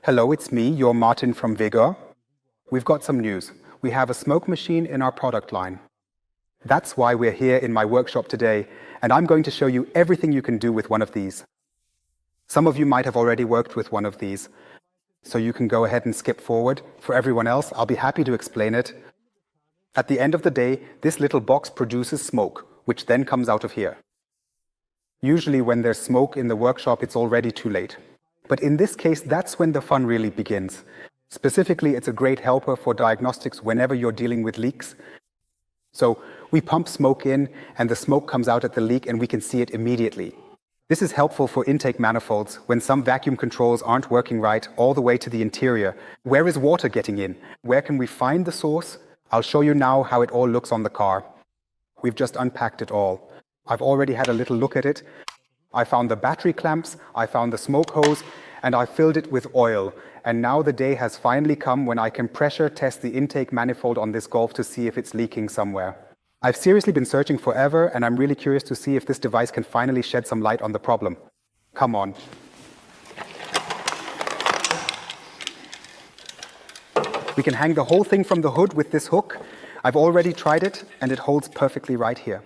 Hello, it's me, your Martin from Vigor. We've got some news. We have a smoke machine in our product line. That's why we're here in my workshop today, and I'm going to show you everything you can do with one of these. Some of you might have already worked with one of these, so you can go ahead and skip forward. For everyone else, I'll be happy to explain it. At the end of the day, this little box produces smoke, which then comes out of here. Usually when there's smoke in the workshop, it's already too late. But in this case, that's when the fun really begins. Specifically, it's a great helper for diagnostics whenever you're dealing with leaks. So we pump smoke in, and the smoke comes out at the leak, and we can see it immediately. This is helpful for intake manifolds when some vacuum controls aren't working right all the way to the interior. Where is water getting in? Where can we find the source? I'll show you now how it all looks on the car. We've just unpacked it all. I've already had a little look at it. I found the battery clamps, I found the smoke hose, and I filled it with oil. And now the day has finally come when I can pressure test the intake manifold on this Golf to see if it's leaking somewhere. I've seriously been searching forever, and I'm really curious to see if this device can finally shed some light on the problem. Come on. We can hang the whole thing from the hood with this hook. I've already tried it, and it holds perfectly right here.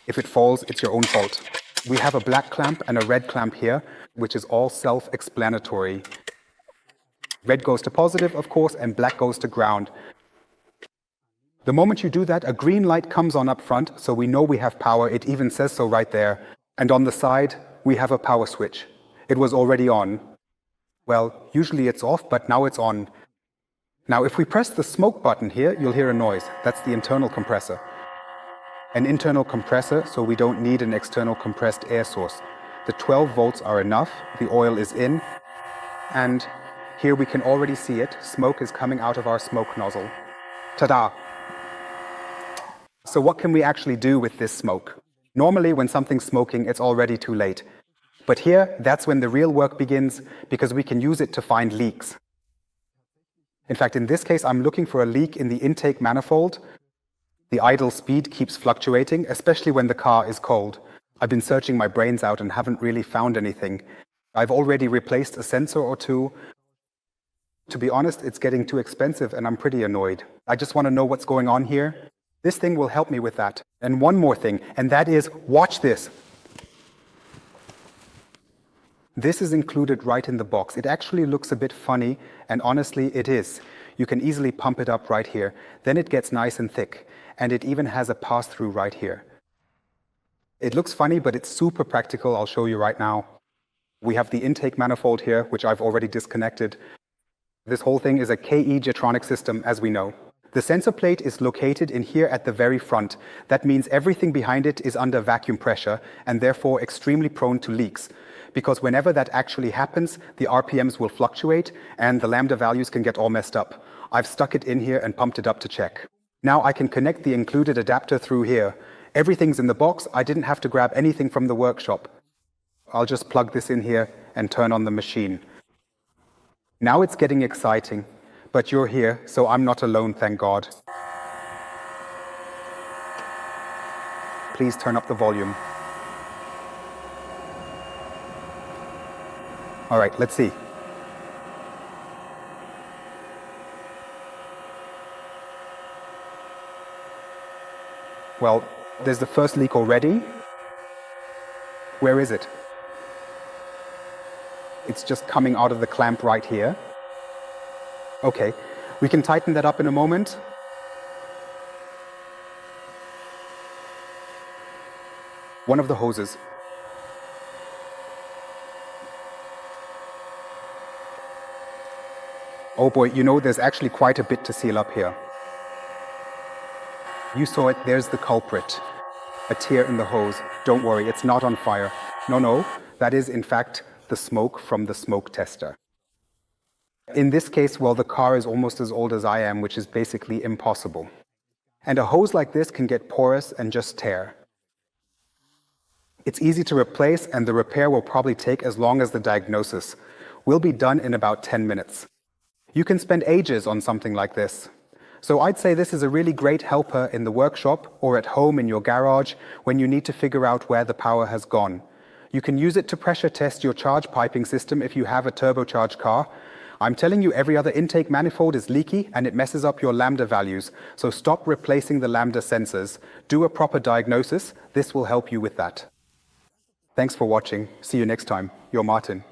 If it falls, it's your own fault. We have a black clamp and a red clamp here, which is all self-explanatory. Red goes to positive, of course, and black goes to ground. The moment you do that, a green light comes on up front, so we know we have power. It even says so right there. And on the side, we have a power switch. It was already on. Well, usually it's off, but now it's on. Now, if we press the smoke button here, you'll hear a noise. That's the internal compressor. An internal compressor, so we don't need an external compressed air source. The 12 volts are enough, the oil is in, and here we can already see it. Smoke is coming out of our smoke nozzle. Ta-da! So what can we actually do with this smoke? Normally, when something's smoking, it's already too late. But here, that's when the real work begins, because we can use it to find leaks. In fact, in this case, I'm looking for a leak in the intake manifold. The idle speed keeps fluctuating, especially when the car is cold. I've been searching my brains out and haven't really found anything. I've already replaced a sensor or two. To be honest, it's getting too expensive and I'm pretty annoyed. I just want to know what's going on here. This thing will help me with that. And one more thing, and that is, watch this. This is included right in the box. It actually looks a bit funny, and honestly, it is. You can easily pump it up right here. Then it gets nice and thick. And it even has a pass-through right here. It looks funny, but it's super practical. I'll show you right now. We have the intake manifold here, which I've already disconnected. This whole thing is a KE Jetronic system, as we know. The sensor plate is located in here at the very front. That means everything behind it is under vacuum pressure and therefore extremely prone to leaks. Because whenever that actually happens, the RPMs will fluctuate and the lambda values can get all messed up. I've stuck it in here and pumped it up to check. Now I can connect the included adapter through here. Everything's in the box. I didn't have to grab anything from the workshop. I'll just plug this in here and turn on the machine. Now it's getting exciting, but you're here, so I'm not alone, thank God. Please turn up the volume. All right, let's see. Well, there's the first leak already. Where is it? It's just coming out of the clamp right here. Okay, we can tighten that up in a moment. One of the hoses. Oh boy, you know, there's actually quite a bit to seal up here. You saw it, there's the culprit. A tear in the hose. Don't worry, it's not on fire. No, that is in fact the smoke from the smoke tester. In this case, well, the car is almost as old as I am, which is basically impossible. And a hose like this can get porous and just tear. It's easy to replace, and the repair will probably take as long as the diagnosis. We'll be done in about 10 minutes. You can spend ages on something like this. So I'd say this is a really great helper in the workshop or at home in your garage when you need to figure out where the power has gone. You can use it to pressure test your charge piping system if you have a turbocharged car. I'm telling you, every other intake manifold is leaky and it messes up your lambda values, so stop replacing the lambda sensors. Do a proper diagnosis. This will help you with that. Thanks for watching. See you next time. Your Martin.